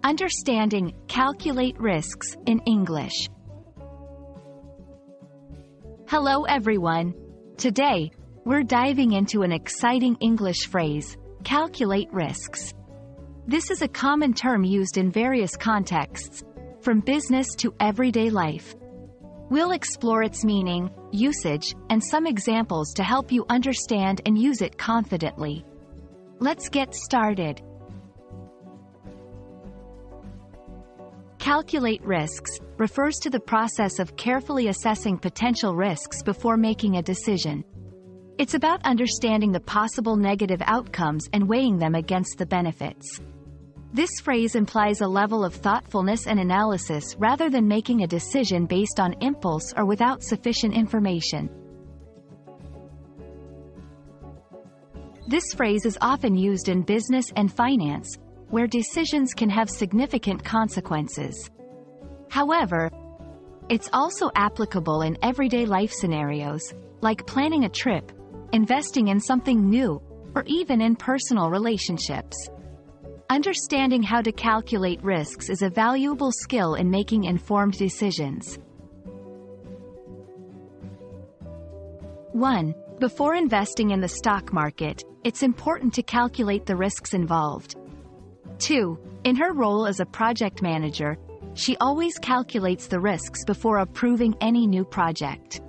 Understanding calculate risks in English. Hello everyone. Today, we're diving into an exciting English phrase, calculate risks. This is a common term used in various contexts, from business to everyday life. We'll explore its meaning, usage, and some examples to help you understand and use it confidently. Let's get started. Calculate risks refers to the process of carefully assessing potential risks before making a decision. It's about understanding the possible negative outcomes and weighing them against the benefits. This phrase implies a level of thoughtfulness and analysis rather than making a decision based on impulse or without sufficient information. This phrase is often used in business and finance, where decisions can have significant consequences. However, it's also applicable in everyday life scenarios, like planning a trip, investing in something new, or even in personal relationships. Understanding how to calculate risks is a valuable skill in making informed decisions. 1. Before investing in the stock market, it's important to calculate the risks involved. 2. In her role as a project manager, she always calculates the risks before approving any new project.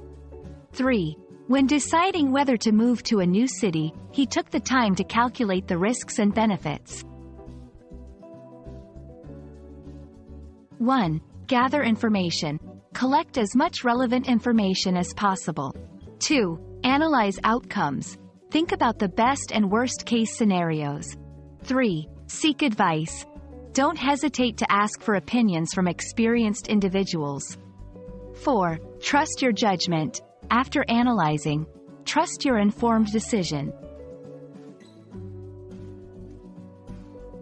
3. When deciding whether to move to a new city, he took the time to calculate the risks and benefits. 1. Gather information. Collect as much relevant information as possible. 2. Analyze outcomes. Think about the best and worst case scenarios. 3. Seek advice. Don't hesitate to ask for opinions from experienced individuals. 4. Trust your judgment. After analyzing, trust your informed decision.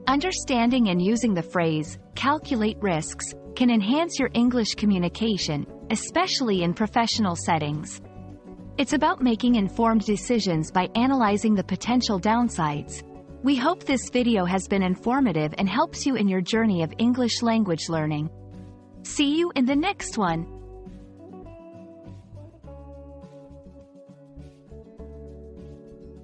Understanding and using the phrase, calculate risks, can enhance your English communication, especially in professional settings. It's about making informed decisions by analyzing the potential downsides. We hope this video has been informative and helps you in your journey of English language learning. See you in the next one.